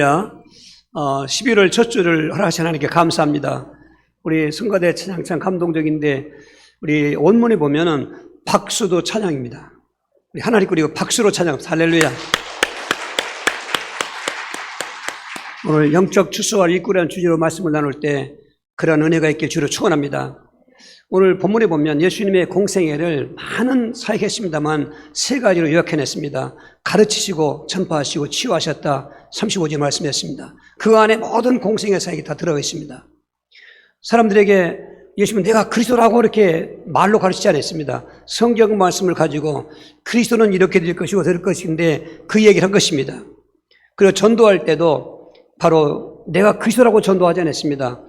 11월 첫 주를 허락하신 하나님께 감사합니다. 우리 성가대 찬양 참 감동적인데 우리 원문에 보면은 박수도 찬양입니다. 우리 하나님 그리고 박수로 찬양. 할렐루야. 오늘 영적 추수와 일꾼이라는 주제로 말씀을 나눌 때 그런 은혜가 있길 주로 축원합니다. 오늘 본문에 보면 예수님의 공생애를 많은 사역했습니다만 세 가지로 요약해냈습니다. 가르치시고 전파하시고 치유하셨다. 35절 말씀했습니다. 그 안에 모든 공생애 사역이 다 들어가 있습니다. 사람들에게 예수님은 내가 그리스도라고 이렇게 말로 가르치지 않았습니다. 성경 말씀을 가지고 그리스도는 이렇게 될 것이고 될 것인데 그 얘기를 한 것입니다. 그리고 전도할 때도 바로 내가 그리스도라고 전도하지 않았습니다.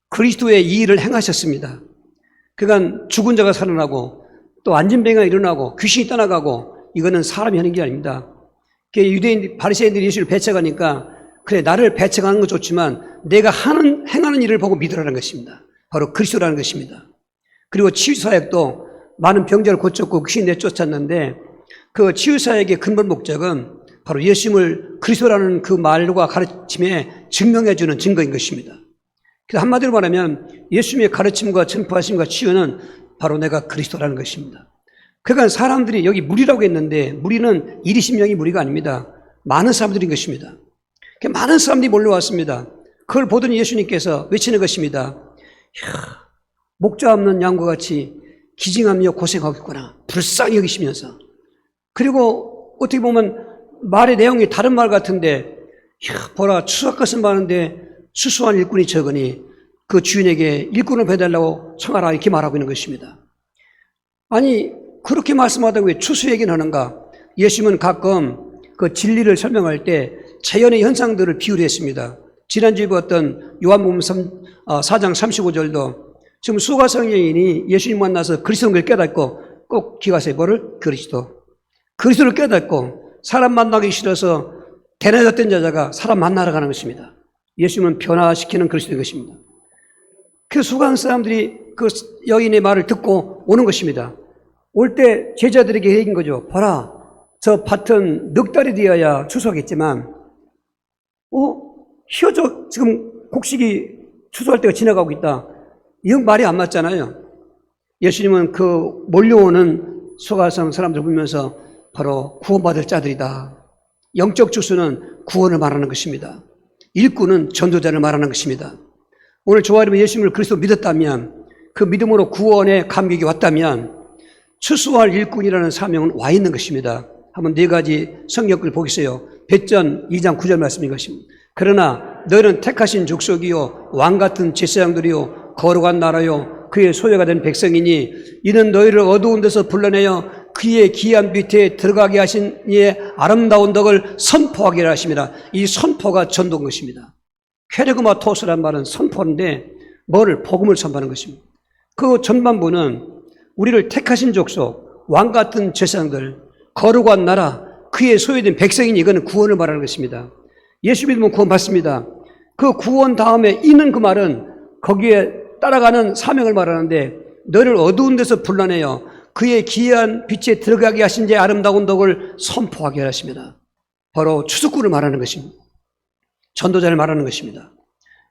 그리스도의 이 일을 행하셨습니다. 그간 죽은 자가 살아나고 또 안진병이가 일어나고 귀신이 떠나가고 이거는 사람이 하는 게 아닙니다. 유대인 바리새인들이 예수를 배척하니까 그래 나를 배척하는 건 좋지만 내가 행하는 일을 보고 믿으라는 것입니다. 바로 그리스도라는 것입니다. 그리고 치유사역도 많은 병자를 고쳤고 귀신 내쫓았는데 그 치유사역의 근본 목적은 바로 예수님을 그리스도라는 그 말과 가르침에 증명해 주는 증거인 것입니다. 그래서 한마디로 말하면 예수님의 가르침과 전파하심과 치유는 바로 내가 그리스도라는 것입니다. 그러니까 사람들이 여기 무리라고 했는데 무리는 20명이 무리가 아닙니다. 많은 사람들인 것입니다. 많은 사람들이 몰려왔습니다. 그걸 보던 예수님께서 외치는 것입니다. 목자 없는 양과 같이 기징하며 고생하겠구나. 불쌍히 여기시면서. 그리고 어떻게 보면 말의 내용이 다른 말 같은데 보라 추수할 것은 많은데 수수한 일꾼이 적으니 그 주인에게 일꾼을 배달라고 청하라 이렇게 말하고 있는 것입니다. 아니 그렇게 말씀하다고 왜 추수 얘기는 하는가? 예수님은 가끔 그 진리를 설명할 때 자연의 현상들을 비유를 했습니다. 지난주에 보았던 요한복음 4장 35절도 지금 수가성여인이 예수님 만나서 그리스도를 깨닫고 꼭 기가세요. 뭐를? 그리스도를 깨닫고 사람 만나기 싫어서 대낮였던 여자가 사람 만나러 가는 것입니다. 예수님은 변화시키는 그리스도인 것입니다. 그 수강 사람들이 그 여인의 말을 듣고 오는 것입니다. 올 때 제자들에게 얘기한 거죠. 봐라, 저 밭은 넉 달이 되어야 추수하겠지만, 희어져 지금 곡식이 추수할 때가 지나가고 있다. 이건 말이 안 맞잖아요. 예수님은 그 몰려오는 수가성 사람들을 보면서 바로 구원받을 자들이다. 영적 추수는 구원을 말하는 것입니다. 일꾼은 전도자를 말하는 것입니다. 오늘 저와 여러분 예수님을 그리스도 믿었다면 그 믿음으로 구원의 감격이 왔다면 추수할 일꾼이라는 사명은 와 있는 것입니다. 한번 네 가지 성경을 보겠어요.別전 2장 9절 말씀인 것입니다. 그러나 너희는 택하신 족속이요 왕같은 제사장들이요 거룩한 나라요 그의 소유가 된 백성이니 이는 너희를 어두운 데서 불러내어 그의 귀한 빛에 들어가게 하신 이의 아름다운 덕을 선포하게 하십니다. 이 선포가 전도인 것입니다. 케르그마 토스란 말은 선포인데 뭐를? 복음을 선포하는 것입니다. 그 전반부는 우리를 택하신 족속, 왕같은 제사장들, 거룩한 나라, 그의 소유된 백성이니 이거는 구원을 말하는 것입니다. 예수 믿으면 구원 받습니다. 그 구원 다음에 있는 그 말은 거기에 따라가는 사명을 말하는데 너를 어두운 데서 불러내어 그의 기이한 빛에 들어가게 하신 제 아름다운 덕을 선포하게 하십니다. 바로 추수꾼을 말하는 것입니다. 전도자를 말하는 것입니다.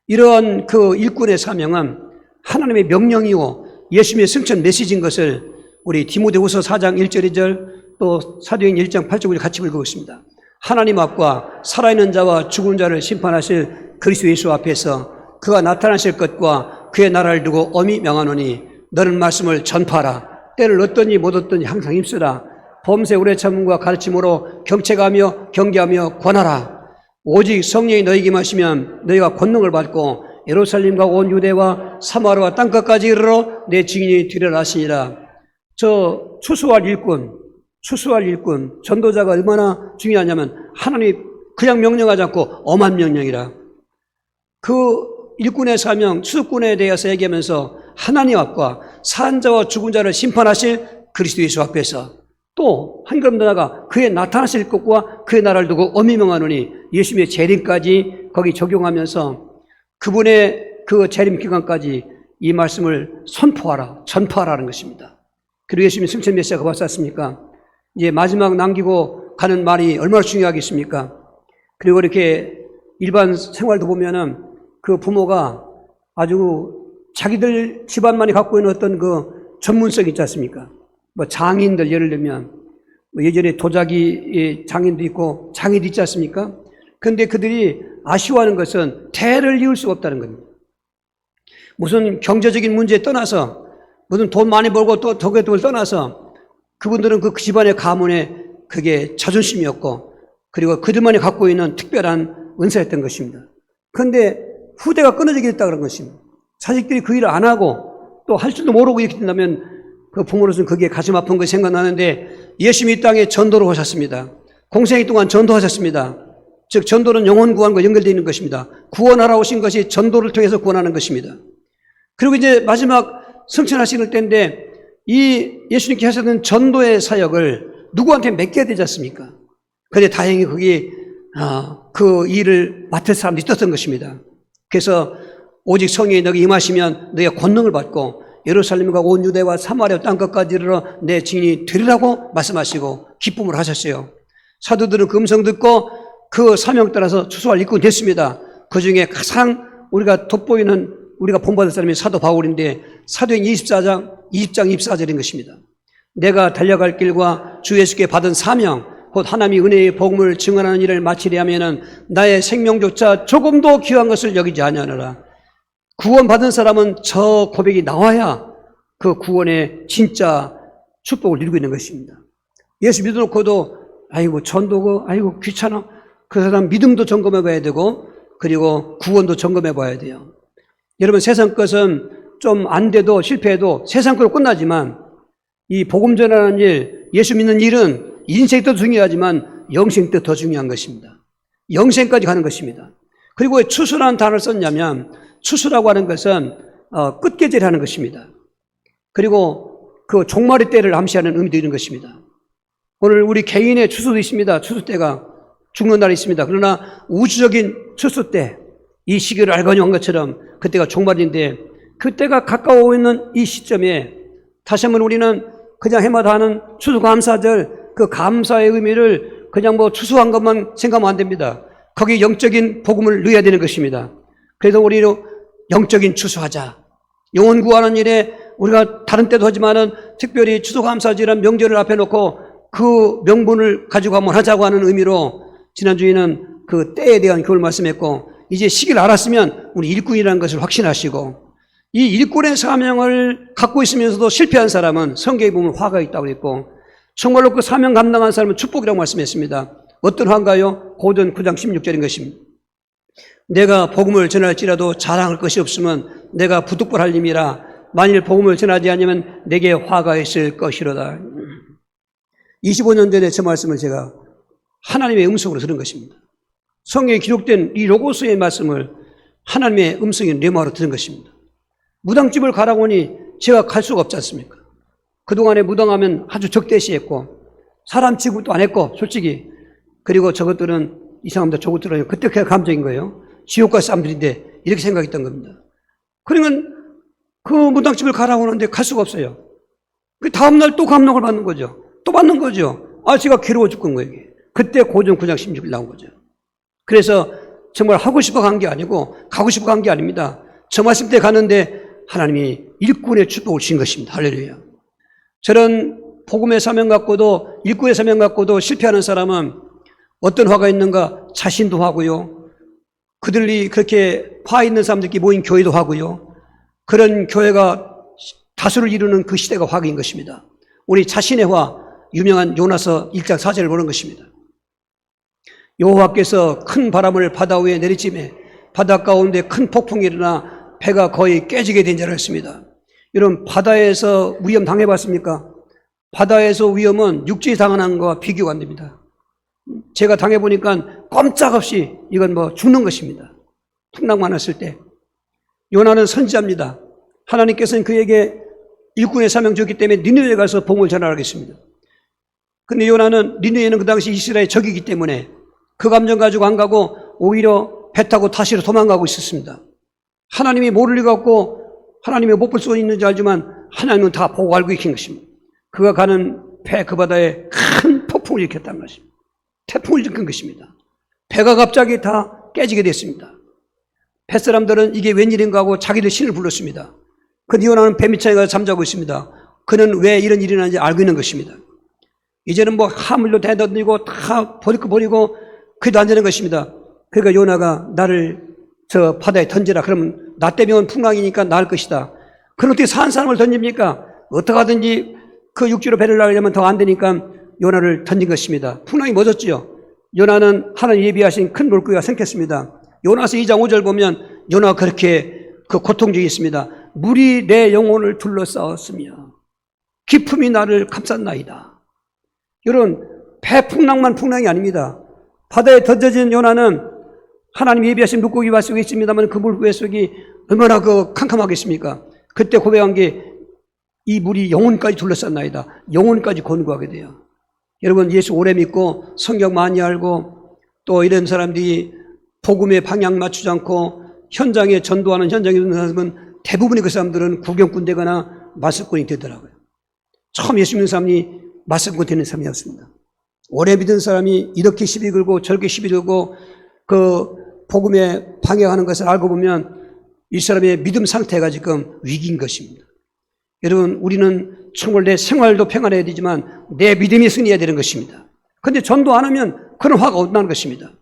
이러한 그 일꾼의 사명은 하나님의 명령이고 예수님의 승천 메시지인 것을 우리 디모데후서 4장 1절 2절 또 사도행 1장 8절 같이 읽어보겠습니다. 하나님 앞과 살아있는 자와 죽은 자를 심판하실 그리스도 예수 앞에서 그가 나타나실 것과 그의 나라를 두고 엄히 명하노니 너는 말씀을 전파하라. 때를 얻더니 못 얻더니 항상 힘쓰라. 범세 오래 참음과 가르침으로 경책하며 경계하며 권하라. 오직 성령이 너희에게 임하시면 너희가 권능을 받고 예루살렘과 온 유대와 사마리아와 땅끝까지 이르러 내 증인이 되리라 하시니라. 저 추수할 일꾼, 전도자가 얼마나 중요하냐면 하나님이 그냥 명령하지 않고 엄한 명령이라. 그 일꾼의 사명, 추수꾼에 대해서 얘기하면서 하나님 앞과 산 자와 죽은 자를 심판하실 그리스도 예수 앞에서 또 한 걸음 더 나아가 그의 나타나실 것과 그의 나라를 두고 엄히 명하노니 예수님의 재림까지 거기 적용하면서 그분의 그 재림 기간까지 이 말씀을 선포하라, 전파하라는 것입니다. 그리고 예수님이 승천 메시아가 왔었습니까? 이제 마지막 남기고 가는 말이 얼마나 중요하겠습니까? 그리고 이렇게 일반 생활도 보면은 그 부모가 아주 자기들 집안만이 갖고 있는 어떤 그 전문성 있지 않습니까? 뭐 장인들 예를 들면 뭐 예전에 도자기 장인도 있고 장인도 있지 않습니까? 그런데 그들이 아쉬워하는 것은 대를 이을 수가 없다는 겁니다. 무슨 경제적인 문제에 떠나서 무슨 돈 많이 벌고 또 덕을 떠나서 그분들은 그 집안의 가문에 그게 자존심이었고 그리고 그들만이 갖고 있는 특별한 은사였던 것입니다. 그런데 후대가 끊어지게 됐다 그런 것입니다. 자식들이 그 일을 안 하고 또 할 줄도 모르고 이렇게 된다면 그 부모로서는 그게 가슴 아픈 것이 생각나는데 예수님이 이 땅에 전도를 하셨습니다. 공생애 동안 전도하셨습니다. 즉 전도는 영혼 구원과 연결되어 있는 것입니다. 구원하러 오신 것이 전도를 통해서 구원하는 것입니다. 그리고 이제 마지막 성천하시는 때인데 이 예수님께 하셨던 전도의 사역을 누구한테 맡겨야 되지 않습니까? 그런데 다행히 거기 그 일을 맡을 사람도 있었던 것입니다. 그래서 오직 성령이 너에게 임하시면 너희가 권능을 받고 예루살렘과 온 유대와 사마리아 땅끝까지 이르러 내 증인이 되리라고 말씀하시고 기쁨을 하셨어요. 사도들은 그 음성 듣고 그 사명 따라서 추수할 일꾼이 됐습니다. 그 중에 가장 우리가 돋보이는 우리가 본받을 사람이 사도 바울인데 사도행 20장 24절인 것입니다. 내가 달려갈 길과 주 예수께 받은 사명 곧 하나님의 은혜의 복음을 증언하는 일을 마치려 하면은 나의 생명조차 조금도 귀한 것을 여기지 아니하노라. 구원받은 사람은 저 고백이 나와야 그 구원의 진짜 축복을 누리고 있는 것입니다. 예수 믿어놓고도 아이고 전도고 아이고 귀찮아 그 사람 믿음도 점검해 봐야 되고 그리고 구원도 점검해 봐야 돼요. 여러분 세상 것은 좀 안 돼도 실패해도 세상 것으로 끝나지만 이 복음 전하는 일, 예수 믿는 일은 인생도 중요하지만 영생도 더 중요한 것입니다. 영생까지 가는 것입니다. 그리고 왜 추수라는 단어를 썼냐면 추수라고 하는 것은 끝계절이라는 것입니다. 그리고 그 종말의 때를 암시하는 의미도 있는 것입니다. 오늘 우리 개인의 추수도 있습니다. 추수 때가 죽는 날이 있습니다. 그러나 우주적인 추수 때 이 시기를 알거니 한 것처럼 그때가 종말인데 그때가 가까워 있는 이 시점에 다시 한번 우리는 그냥 해마다 하는 추수감사절 그 감사의 의미를 그냥 뭐 추수한 것만 생각하면 안 됩니다. 거기에 영적인 복음을 넣어야 되는 것입니다. 그래서 우리는 영적인 추수하자. 영혼 구하는 일에 우리가 다른 때도 하지만은 특별히 추수감사절이라는 명절을 앞에 놓고 그 명분을 가지고 한번 하자고 하는 의미로 지난주에는 그 때에 대한 교훈을 말씀했고 이제 시기를 알았으면 우리 일꾼이라는 것을 확신하시고 이 일꾼의 사명을 갖고 있으면서도 실패한 사람은 성경에 보면 화가 있다고 했고 정말로 그 사명 감당한 사람은 축복이라고 말씀했습니다. 어떤 화인가요? 고전 9장 16절인 것입니다. 내가 복음을 전할지라도 자랑할 것이 없으면 내가 부득불할 님이라 만일 복음을 전하지 않으면 내게 화가 있을 것이로다. 25년 전에 저 말씀을 제가 하나님의 음성으로 들은 것입니다. 성경에 기록된 이 로고스의 말씀을 하나님의 음성인 레마로 들은 것입니다. 무당집을 가라고 하니 제가 갈 수가 없지 않습니까? 그동안에 무당하면 아주 적대시했고 사람 취급도 안 했고 솔직히 그리고 저것들은 이상합니다. 저것들은 그때 그냥 감정인 거예요. 지옥과 사람들인데 이렇게 생각했던 겁니다. 그러면 그 무당집을 가라고 하는데 갈 수가 없어요. 그 다음날 또 감동을 받는 거죠. 또 받는 거죠. 제가 괴로워 죽은 거예요. 그때 고전 9장 16일 나온 거죠. 그래서 정말 하고 싶어 간 게 아니고 가고 싶어 간 게 아닙니다. 저 말씀 때 가는데 하나님이 일꾼의 축복을 주신 것입니다. 할렐루야. 저런 복음의 사명 갖고도 일꾼의 사명 갖고도 실패하는 사람은 어떤 화가 있는가? 자신도 화고요. 그들이 그렇게 화 있는 사람들끼리 모인 교회도 화고요. 그런 교회가 다수를 이루는 그 시대가 화기인 것입니다. 우리 자신의 화, 유명한 요나서 1장 4절을 보는 것입니다. 여호와께서 큰 바람을 바다 위에 내리치매 바다 가운데 큰 폭풍이 일어나 배가 거의 깨지게 된 줄 알았습니다. 여러분 바다에서 위험 당해봤습니까? 바다에서 위험은 육지에 당하는 것과 비교가 안 됩니다. 제가 당해보니까 꼼짝없이 이건 뭐 죽는 것입니다. 풍랑 많았을 때. 요나는 선지자입니다. 하나님께서는 그에게 일꾼의 사명 줬기 때문에 니느웨에 가서 복음을 전하라겠습니다. 근데 요나는 니느웨는 그 당시 이스라엘 적이기 때문에 그 감정 가지고 안 가고 오히려 배 타고 다시로 도망가고 있었습니다. 하나님이 모를 리가 없고 하나님이 못 볼 수 있는지 알지만 하나님은 다 보고 알고 계신 것입니다. 그가 가는 배 그 바다에 큰 폭풍을 일으켰다는 것입니다. 태풍을 일으킨 것입니다. 배가 갑자기 다 깨지게 됐습니다. 뱃사람들은 이게 웬일인가 하고 자기들 신을 불렀습니다. 그런데 요나는 배 밑에 가서 잠자고 있습니다. 그는 왜 이런 일이 나는지 알고 있는 것입니다. 이제는 뭐 하물도 대던지고 다 버리고 그래도 안 되는 것입니다. 그러니까 요나가 나를 저 바다에 던지라. 그러면 나 때문에 온 풍랑이니까 나을 것이다. 그럼 어떻게 산 사람을 던집니까? 어떻게 하든지 그 육지로 배를 나가려면 더 안 되니까 요나를 던진 것입니다. 풍랑이 멎었지요. 요나는 하나님 예비하신 큰 물고기가 생겼습니다. 요나서 2장 5절 보면 요나가 그렇게 그 고통적이 있습니다. 물이 내 영혼을 둘러싸았으며 기품이 나를 감쌌나이다. 여러분, 배 풍랑만 풍랑이 아닙니다. 바다에 던져진 요나는 하나님 예비하신 물고기 속에 있습니다만 그 물고기 속이 얼마나 그 캄캄하겠습니까? 그때 고백한 게 이 물이 영혼까지 둘러쌌나이다. 영혼까지 권고하게 돼요. 여러분, 예수 오래 믿고 성경 많이 알고 또 이런 사람들이 복음의 방향 맞추지 않고 현장에 전도하는 현장에 있는 사람은 대부분의 그 사람들은 구경꾼 되거나 마술꾼이 되더라고요. 처음 예수 믿는 사람이 마술꾼 되는 사람이었습니다. 오래 믿은 사람이 이렇게 시비 걸고 저렇게 시비 걸고 그 복음에 방해하는 것을 알고 보면 이 사람의 믿음 상태가 지금 위기인 것입니다. 여러분, 우리는 정말 내 생활도 평안해야 되지만 내 믿음이 승리해야 되는 것입니다. 그런데 전도 안 하면 그런 화가 온다는 것입니다.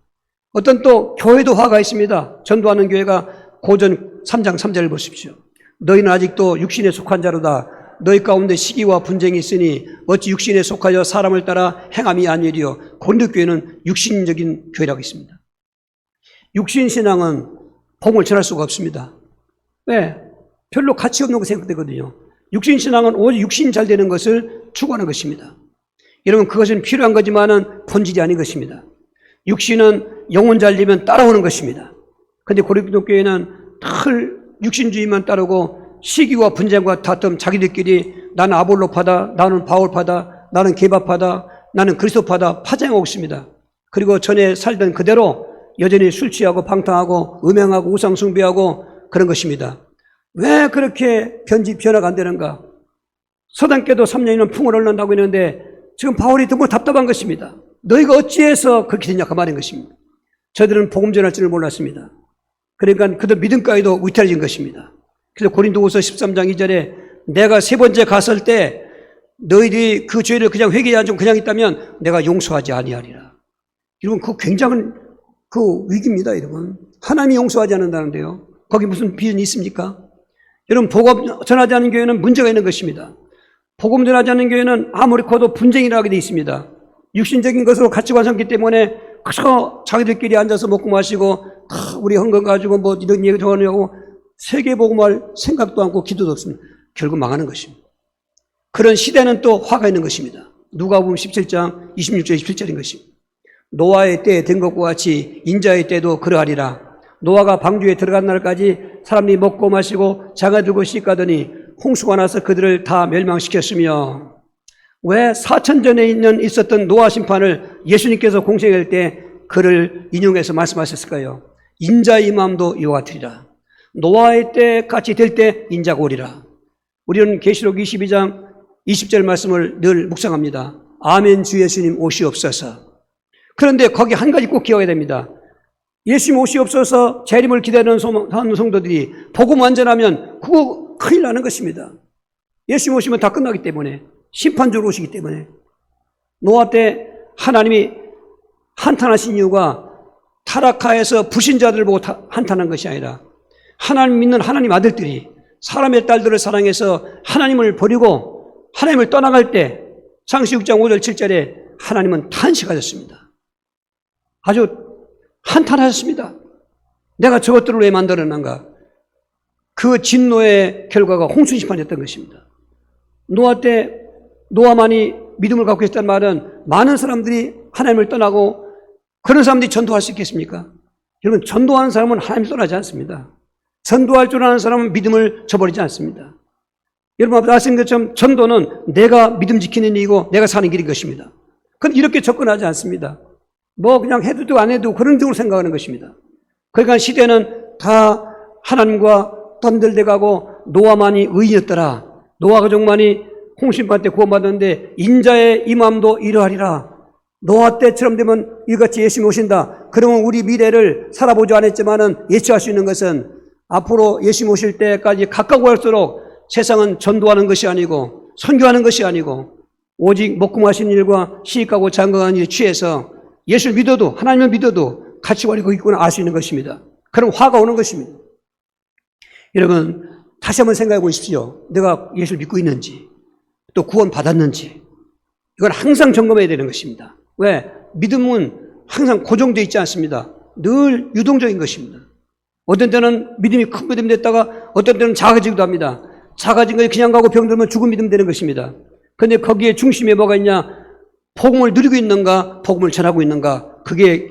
어떤 또 교회도 화가 있습니다. 전도하는 교회가 고전 3장 3절을 보십시오. 너희는 아직도 육신에 속한 자로다. 너희 가운데 시기와 분쟁이 있으니 어찌 육신에 속하여 사람을 따라 행함이 아니리요. 고린도 교회는 육신적인 교회라고 있습니다. 육신신앙은 복음을 전할 수가 없습니다. 왜? 별로 가치 없는 거 생각되거든요. 육신신앙은 오직 육신이 잘 되는 것을 추구하는 것입니다. 여러분, 그것은 필요한 거지만은 본질이 아닌 것입니다. 육신은 영혼 잘 되면 따라오는 것입니다. 그런데 고린도 교회는 늘 육신주의만 따르고 시기와 분쟁과 다툼, 자기들끼리 나는 아볼로파다, 나는 바울파다, 나는 게바파다, 나는 그리스도파다 파쟁하고 있습니다. 그리고 전에 살던 그대로 여전히 술 취하고 방탕하고 음행하고 우상 숭배하고 그런 것입니다. 왜 그렇게 변화가 안 되는가? 서당께도 3년이면 풍을 얻는다고 했는데 지금 바울이 너무 답답한 것입니다. 너희가 어찌해서 그렇게 됐냐 그 말인 것입니다. 저들은 복음 전할 줄을 몰랐습니다. 그러니까 그들 믿음 가에도 위태해진 것입니다. 그래서 고린도후서 13장 2절에 내가 세 번째 갔을 때 너희들이 그 죄를 그냥 회개하지 않고 그냥 있다면 내가 용서하지 아니하리라. 여러분, 그 굉장한 그 위기입니다. 여러분, 하나님이 용서하지 않는다는데요. 거기 무슨 비전이 있습니까? 여러분, 복음 전하지 않는 교회는 문제가 있는 것입니다. 복음 전하지 않는 교회는 아무리 커도 분쟁이라 하게 되어 있습니다. 육신적인 것으로 가치관 삼기 때문에 그저 자기들끼리 앉아서 먹고 마시고 우리 헌금 가지고 뭐 이런 얘기 저러냐고 세계복음할 생각도 않고 기도도 없습니다. 결국 망하는 것입니다. 그런 시대는 또 화가 있는 것입니다. 누가복음 17장 26절 27절인 것입니다. 노아의 때에 된 것과 같이 인자의 때도 그러하리라. 노아가 방주에 들어간 날까지 사람들이 먹고 마시고 장아들고 씻가더니 홍수가 나서 그들을 다 멸망시켰으며 왜 4천 전에 있었던 노아 심판을 예수님께서 공생할 때 그를 인용해서 말씀하셨을까요? 인자의 마음도 이와 같으리라. 노아의 때 같이 될 때 인자가 오리라. 우리는 계시록 22장 20절 말씀을 늘 묵상합니다. 아멘 주 예수님 오시옵소서. 그런데 거기 한 가지 꼭 기억해야 됩니다. 예수님 오시옵소서 재림을 기다리는 성도들이 복음 완전하면 그거 큰일 나는 것입니다. 예수님 오시면 다 끝나기 때문에 심판주로 오시기 때문에 노아 때 하나님이 한탄하신 이유가 타락하에서 불신자들을 보고 한탄한 것이 아니라 하나님 믿는 하나님 아들들이 사람의 딸들을 사랑해서 하나님을 버리고 하나님을 떠나갈 때 창세기 6장 5절 7절에 하나님은 탄식하셨습니다. 아주 한탄하셨습니다. 내가 저것들을 왜 만들어놨는가? 그 진노의 결과가 홍수 심판이었던 것입니다. 노아 때 노아만이 믿음을 갖고 있었다는 말은 많은 사람들이 하나님을 떠나고 그런 사람들이 전도할 수 있겠습니까? 여러분, 전도하는 사람은 하나님을 떠나지 않습니다. 전도할 줄 아는 사람은 믿음을 저버리지 않습니다. 여러분 앞에 아시는 것처럼 전도는 내가 믿음 지키는 일이고 내가 사는 길인 것입니다. 그런데 이렇게 접근하지 않습니다. 뭐 그냥 해도 되고 안 해도 되고 그런 식으로 생각하는 것입니다. 그러니까 시대는 다 하나님과 떤들대 가고 노아만이 의인이었더라. 노아 가족만이 홍심판 때 구원받았는데 인자의 이 마음도 이러하리라. 노아 때처럼 되면 이같이 예수님이 오신다. 그러면 우리 미래를 살아보지 않았지만은 예측할 수 있는 것은 앞으로 예수님 오실 때까지 가까워 갈수록 세상은 전도하는 것이 아니고 선교하는 것이 아니고 오직 먹고 마시는 일과 시집가고 장가가는 일에 취해서 예수를 믿어도 하나님을 믿어도 가치관이 거기 있구나 알 수 있는 것입니다. 그럼 화가 오는 것입니다. 여러분 다시 한번 생각해 보십시오. 내가 예수를 믿고 있는지 또 구원 받았는지 이건 항상 점검해야 되는 것입니다. 왜? 믿음은 항상 고정되어 있지 않습니다. 늘 유동적인 것입니다. 어떤 때는 믿음이 큰 믿음이 됐다가 어떤 때는 작아지기도 합니다. 작아진 것이 그냥 가고 병들면 죽은 믿음 되는 것입니다. 그런데 거기에 중심에 뭐가 있냐? 복음을 누리고 있는가? 복음을 전하고 있는가? 그게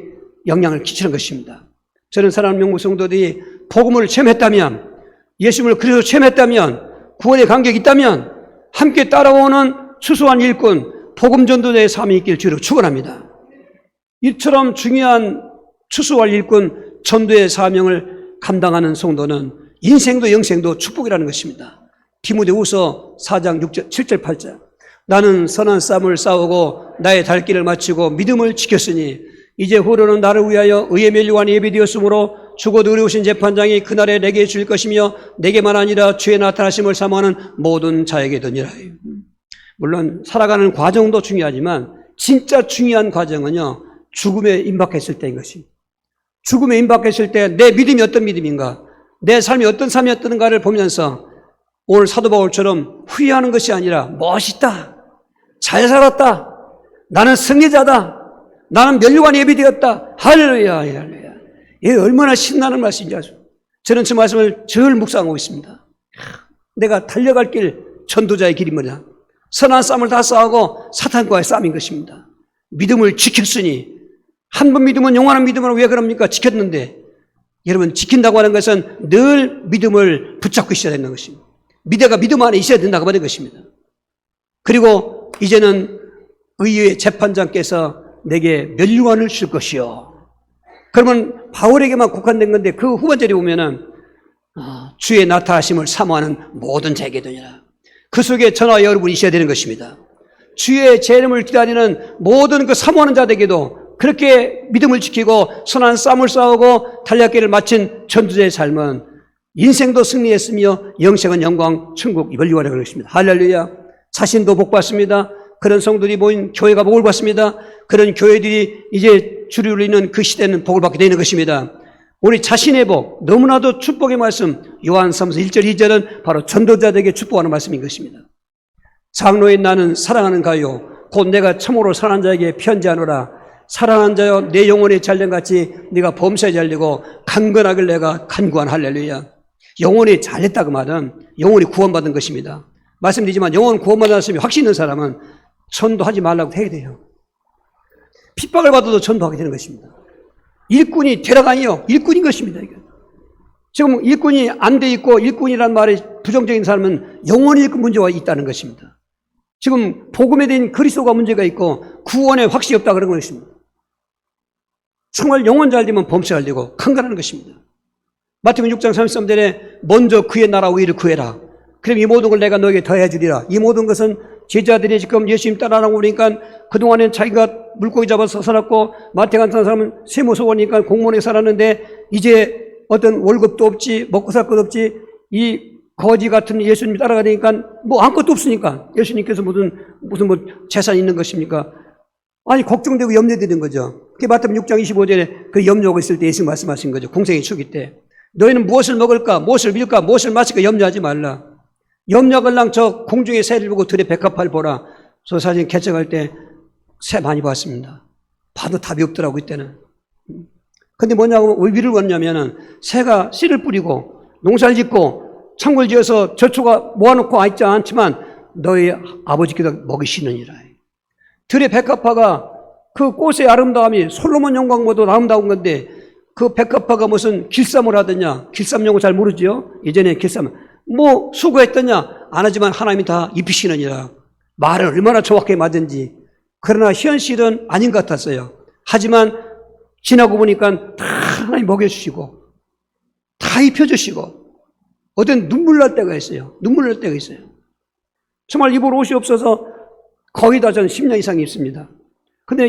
영향을 끼치는 것입니다. 저는 사랑하는 명무 성도들이 복음을 체험했다면 예수님을 그래서 체험했다면 구원의 간격이 있다면 함께 따라오는 수수한 일꾼 복음 전도자의 삶이 있길 주로 축원합니다. 이처럼 중요한 추수할 일꾼 전도의 사명을 감당하는 성도는 인생도 영생도 축복이라는 것입니다. 디모데후서 4장 6절, 7절, 8절. 나는 선한 싸움을 싸우고 나의 달 길을 마치고 믿음을 지켰으니 이제 후로는 나를 위하여 의의 면류관이 예비되었으므로 죽어도 의로우신 재판장이 그날에 내게 줄 것이며 내게만 아니라 주의 나타나심을 사모하는 모든 자에게 되니라. 물론 살아가는 과정도 중요하지만 진짜 중요한 과정은요 죽음에 임박했을 때인 것입니다. 죽음에 임박했을 때 내 믿음이 어떤 믿음인가, 내 삶이 어떤 삶이었던가를 보면서 오늘 사도 바울처럼 후회하는 것이 아니라 멋있다, 잘 살았다, 나는 승리자다, 나는 면류관이 예비되었다, 할렐루야, 할렐루야. 이게 얼마나 신나는 말씀인지 아죠. 저는 저 말씀을 늘 묵상하고 있습니다. 내가 달려갈 길 전도자의 길이 뭐냐? 선한 싸움을 다 싸우고 사탄과의 싸움인 것입니다. 믿음을 지켰으니 한 번 믿으면 영원한 믿음으로 왜 그럽니까? 지켰는데 여러분 지킨다고 하는 것은 늘 믿음을 붙잡고 있어야 되는 것입니다. 미래가 믿음 안에 있어야 된다고 하는 것입니다. 그리고 이제는 의의 재판장께서 내게 면류관을 줄 것이요. 그러면 바울에게만 국한된 건데 그 후반절에 보면은 주의 나타나심을 사모하는 모든 자에게 되니라. 그 속에 저와 여러분이 있어야 되는 것입니다. 주의 재림을 기다리는 모든 그 사모하는 자들에게도 그렇게 믿음을 지키고 선한 싸움을 싸우고 달려길을 마친 전도자의 삶은 인생도 승리했으며 영생은 영광, 천국, 면류관을 그렇습니다. 할렐루야. 자신도 복 받습니다. 그런 성도들이 모인 교회가 복을 받습니다. 그런 교회들이 이제 주를 이루는 그 시대는 복을 받게 되는 것입니다. 우리 자신의 복, 너무나도 축복의 말씀, 요한 3서 1절 2절은 바로 전도자들에게 축복하는 말씀인 것입니다. 장로인 나는 사랑하는 가요 곧 내가 참으로 사랑하는 자에게 편지하노라. 사랑하는 자여 내 영혼이 잘된같이 네가 범사에 잘되고 강건하길 내가 간구한 할렐루야. 영혼이 잘됐다 그 말은 영혼이 구원받은 것입니다. 말씀드리지만 영혼 구원받았으면 확신 있는 사람은 전도하지 말라고 해야 돼요. 핍박을 받아도 전도하게 되는 것입니다. 일꾼이 되라가 아니요 일꾼인 것입니다. 이게. 지금 일꾼이 안 돼 있고 일꾼이라는 말이 부정적인 사람은 영혼의 일꾼 문제가 있다는 것입니다. 지금 복음에 대한 그리스도가 문제가 있고 구원에 확신이 없다 그런 것입니다. 정말 영혼 잘 되면 범사 잘 되고 강건하는 것입니다. 마태복음 6장 33절에 먼저 그의 나라 의를 구해라. 그럼 이 모든 걸 내가 너에게 더해 주리라. 이 모든 것은 제자들이 지금 예수님 따라하고 그러니까 그동안엔 자기가 물고기 잡아서 살았고 마태 같은 사람은 세무서원이니까 공무원에 살았는데 이제 어떤 월급도 없지 먹고 살 것 없지 이 거지 같은 예수님 따라가니까 뭐 아무것도 없으니까 예수님께서 무슨 뭐 재산 있는 것입니까? 아니 걱정되고 염려되는 거죠. 그게 마태복음 6장 25절에 그 염려가 있을 때 예수님 말씀하신 거죠. 공생의 초기 때 너희는 무엇을 먹을까 무엇을 밀까 무엇을 마실까 염려하지 말라. 염려걸랑 저 공중의 새를 보고 들의 백합화를 보라. 저 사진 개척할 때 새 많이 봤습니다. 봐도 답이 없더라고 이때는. 근데 뭐냐고 왜 위를 왔냐면은 새가 씨를 뿌리고 농사를 짓고 창고를 지어서 저초가 모아놓고 있지 않지만 너희 아버지께서 먹이시느니라. 들의 백합화가 그 꽃의 아름다움이 솔로몬 영광보다 아름다운 건데 그 백합화가 무슨 길쌈을 하더냐. 길쌈 용어 잘 모르지요. 예전에 길쌈 뭐 수고했더냐 안 하지만 하나님이 다 입히시느니라. 말을 얼마나 정확하게 맞은지. 그러나 현실은 아닌 것 같았어요. 하지만 지나고 보니까 다 하나님 먹여주시고 다 입혀주시고 어떤 눈물 날 때가 있어요. 눈물 날 때가 있어요. 정말 입을 옷이 없어서 거의 다 전 10년 이상 입습니다. 근데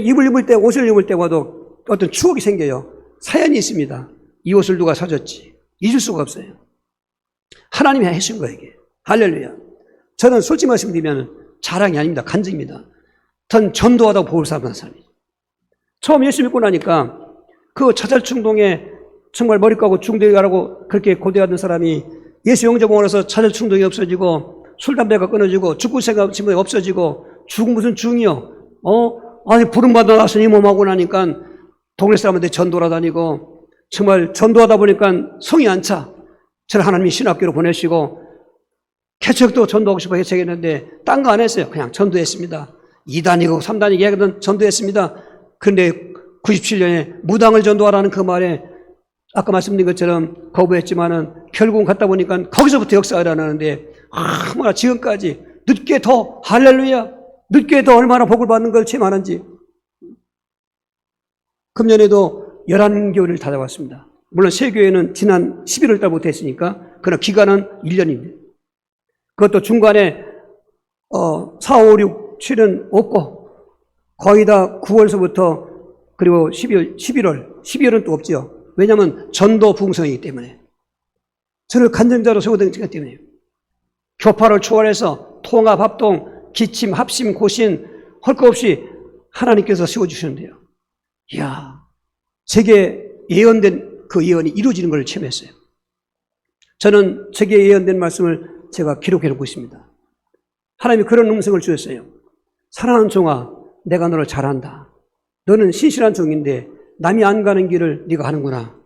옷을 입을 때와도 어떤 추억이 생겨요. 사연이 있습니다. 이 옷을 누가 사줬지. 잊을 수가 없어요. 하나님이 해주신 거예요, 이게. 할렐루야. 저는 솔직히 말씀드리면 자랑이 아닙니다. 간증입니다. 전 전도하다고 복을 받은 사람이에요. 처음 예수 믿고 나니까 그 차절충동에 정말 머리 까고 중대에 가라고 그렇게 고대하던 사람이 예수 영접을 해서 차절충동이 없어지고 술, 담배가 끊어지고 죽을 생각이 없어지고 죽은 무슨 중이요. 아니 부름받아 나서니 몸하고 나니까 동네 사람한테 전도를 다니고 정말 전도하다 보니까 성이 안 차. 저를 하나님이 신학교로 보내시고 개척도 전도하고 싶어 개척했는데 딴 거 안 했어요. 그냥 전도했습니다. 2단이고 3단이고 얘기하던 전도했습니다. 그런데 97년에 무당을 전도하라는 그 말에 아까 말씀드린 것처럼 거부했지만은 결국은 갔다 보니까 거기서부터 역사가 일어나는데 뭐야 지금까지 늦게 더 할렐루야 늦게 더 얼마나 복을 받는 걸 체험하는지. 금년에도 11교회를 다녀왔습니다. 물론 새 교회는 지난 11월 달 못했으니까 그러나 기간은 1년입니다. 그것도 중간에 4, 5, 6, 7은 없고 거의 다 9월서부터 그리고 12월은 또 없죠. 왜냐하면 전도 부흥성이기 때문에. 저를 간증자로 세워드렸기 때문에. 교파를 초월해서 통합, 합동, 기침, 합심, 고신 할 것 없이 하나님께서 세워주시는데요. 이야, 제게 예언된 그 예언이 이루어지는 걸 체험했어요. 저는 제게 예언된 말씀을 제가 기록해 놓고 있습니다. 하나님이 그런 음성을 주셨어요. 사랑하는 종아, 내가 너를 잘한다. 너는 신실한 종인데 남이 안 가는 길을 네가 가는구나.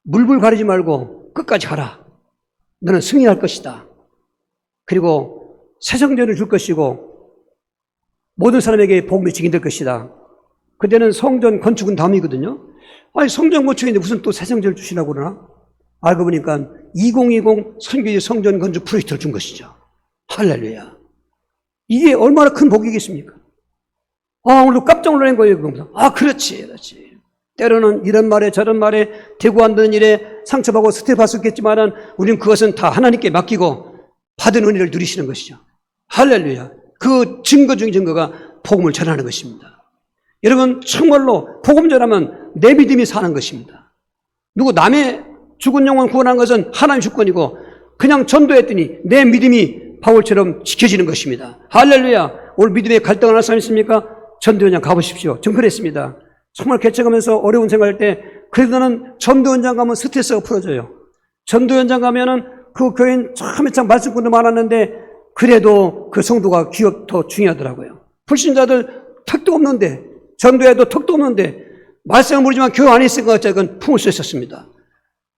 물불 가리지 말고 끝까지 가라. 너는 승리할 것이다. 그리고 새 성전을 줄 것이고 모든 사람에게 복음이 증인될 것이다. 그때는 성전 건축은 다음이거든요. 아니 성전 건축인데 무슨 또 새 성전을 주시라고 그러나? 알고 보니까 2020 선교지 성전 건축 프로젝트를 준 것이죠. 할렐루야. 이게 얼마나 큰 복이겠습니까? 오늘도 깜짝 놀란 거예요. 그렇지. 때로는 이런 말에 저런 말에 대고 안 되는 일에 상처받고 스트레스받았겠지만 우리는 그것은 다 하나님께 맡기고 받은 은혜를 누리시는 것이죠. 할렐루야. 그 증거 중의 증거가 복음을 전하는 것입니다. 여러분 정말로 복음 전하면 내 믿음이 사는 것입니다. 누구 남의 죽은 영혼 구원한 것은 하나님 주권이고 그냥 전도했더니 내 믿음이 바울처럼 지켜지는 것입니다. 할렐루야. 오늘 믿음에 갈등을 하는 사람 있습니까? 전도 현장 가보십시오. 전 그랬습니다. 정말 개척하면서 어려운 생각할 때 그래도 나는 전도 현장 가면 스트레스가 풀어져요. 전도 현장 가면은 그 교인 참 말씀꾼도 많았는데 그래도 그 성도가 더 중요하더라고요. 불신자들 턱도 없는데 전도해도 턱도 없는데 말씀을 모르지만 교회 안에 있으니까 그건 품을 수 있었습니다.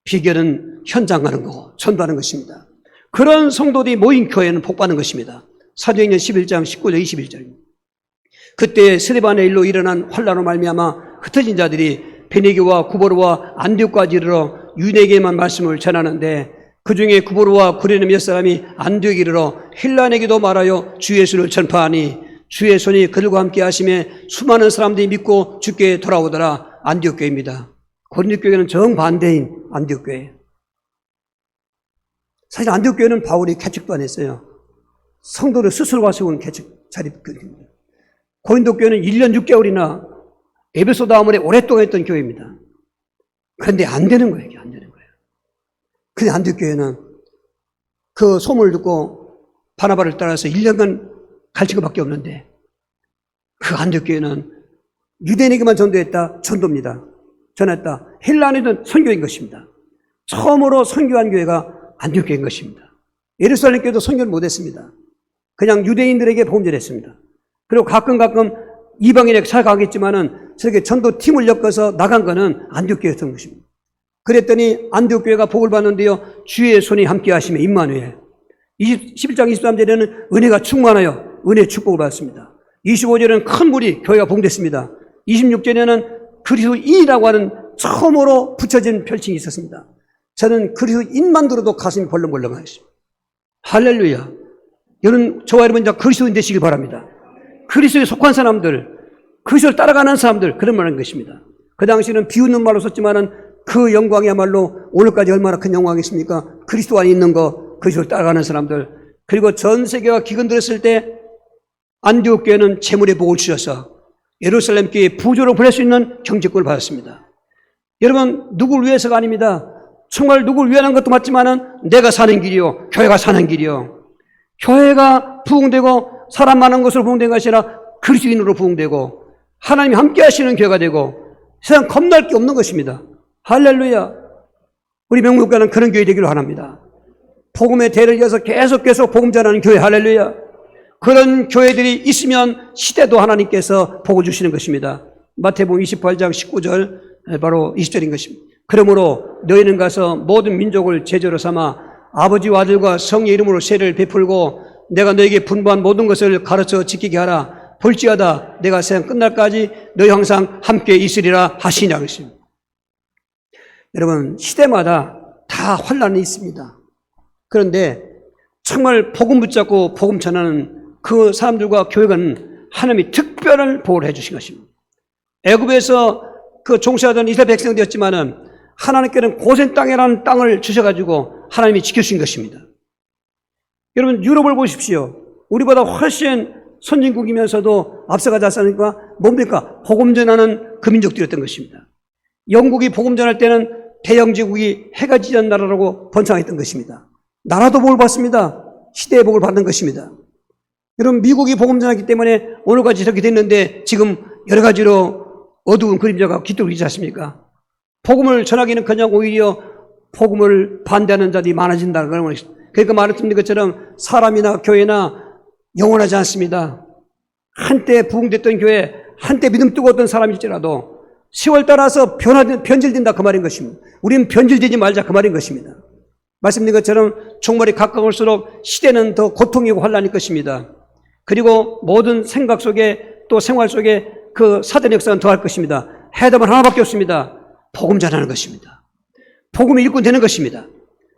비결은 현장 가는 거고 전도하는 것입니다. 그런 성도들이 모인 교회는 복받는 것입니다. 사도행전 11장 19절 21절입니다. 그때 스데반의 일로 일어난 환란으로 말미암아 흩어진 자들이 베네게와 구보로와 안디옥까지 이르러 유대인에게만 말씀을 전하는데 그중에 구보로와 구레네 몇 사람이 안디옥에 이르러 헬라인에게도 말하여 주 예수를 전파하니 주의 손이 그들과 함께 하심에 수많은 사람들이 믿고 주께 돌아오더라. 안디옥 교회입니다. 고린도 교회는 정반대인 안디옥 교회. 사실 안디옥 교회는 바울이 개척도 안 했어요. 성도를 스스로가 세운 개척 자립교회입니다. 고린도 교회는 1년 6개월이나 에베소 다음에 오랫동안 했던 교회입니다. 그런데 안 되는 거예요. 이게 안 되는 거예요. 근데 안디옥 교회는 그 소문을 듣고 바나바를 따라서 1년간 가르친 것밖에 없는데 그 안디옥 교회는 유대인에게만 전도했다. 전도입니다. 전했다. 헬라인에는 선교인 것입니다. 처음으로 선교한 교회가 안디옥 교회인 것입니다. 예루살렘 교회도 선교를 못했습니다. 그냥 유대인들에게 복음 전했습니다. 그리고 가끔 이방인에게 잘 가겠지만은 저렇게 전도팀을 엮어서 나간 거는 안디옥 교회였던 것입니다. 그랬더니 안디옥 교회가 복을 받는데요. 주의 손이 함께 하시며 임마누엘. 11장 23절에는 은혜가 충만하여 은혜의 축복을 받았습니다. 25절에는 큰 물이 교회가 봉됐습니다. 26절에는 그리스도인이라고 하는 처음으로 붙여진 별칭이 있었습니다. 저는 그리스도인만 들어도 가슴이 벌렁벌렁하겠습니다. 할렐루야. 여러분, 저와 여러분 다 그리스도인 되시길 바랍니다. 그리스도에 속한 사람들, 그리스도를 따라가는 사람들, 그런 말인 것입니다. 그 당시에는 비웃는 말로 썼지만은 그 영광이야말로 오늘까지 얼마나 큰 영광이겠습니까? 그리스도 안에 있는 거, 그리스도를 따라가는 사람들. 그리고 전 세계가 기근들었을 때 안디옥 교회는 재물의 복을 주셔서 예루살렘 교회 부조로 보낼 수 있는 경제권을 받았습니다. 여러분, 누구를 위해서가 아닙니다. 정말 누구를 위하는 것도 맞지만은 내가 사는 길이요, 교회가 사는 길이요. 교회가 부흥되고 사람 많은 것으로 부흥된 것이 아니라 그리스도인으로 부흥되고 하나님이 함께 하시는 교회가 되고 세상 겁날 게 없는 것입니다. 할렐루야. 우리 명목교회는 그런 교회 되기를 원합니다. 복음의 대를 이어서 계속 복음 전하는 교회. 할렐루야. 그런 교회들이 있으면 시대도 하나님께서 복을 주시는 것입니다. 마태복음 28장 19절 바로 20절인 것입니다. 그러므로 너희는 가서 모든 민족을 제자로 삼아 아버지와 아들과 성령의 이름으로 세례를 베풀고 내가 너에게 분부한 모든 것을 가르쳐 지키게 하라. 볼지어다 내가 세상 끝날까지 너희 항상 함께 있으리라 하시냐 그랬습니다. 여러분, 시대마다 다 환란이 있습니다. 그런데 정말 복음 붙잡고 복음 전하는 그 사람들과 교회는 하나님이 특별한 보호를 해주신 것입니다. 애굽에서 그 종사하던 이스라엘 백성되었지만은 하나님께는 고센 땅이라는 땅을 주셔가지고 하나님이 지켜주신 것입니다. 여러분, 유럽을 보십시오. 우리보다 훨씬 선진국이면서도 앞서가지 않습니까? 뭡니까? 복음 전하는 그 민족들이었던 것입니다. 영국이 복음 전할 때는 대영제국이 해가 지는 나라라고 번창했던 것입니다. 나라도 복을 받습니다. 시대의 복을 받는 것입니다. 여러분, 미국이 복음 전하기 때문에 오늘까지 이렇게 됐는데 지금 여러 가지로 어두운 그림자가 깃들고 있지 않습니까? 복음을 전하기는 그냥 오히려 복음을 반대하는 자들이 많아진다는 그런 것입니다. 그러니까 말씀드린 것처럼 사람이나 교회나 영원하지 않습니다. 한때 부흥됐던 교회, 한때 믿음 뜨거웠던 사람일지라도 세월 따라서 변질된다 그 말인 것입니다. 우리는 변질되지 말자 그 말인 것입니다. 말씀드린 것처럼 종말이 가까울수록 시대는 더 고통이고 환란일 것입니다. 그리고 모든 생각 속에 또 생활 속에 그 사단의 역사는 더할 것입니다. 해답은 하나밖에 없습니다. 복음 전하는 것입니다. 복음이 일꾼 되는 것입니다.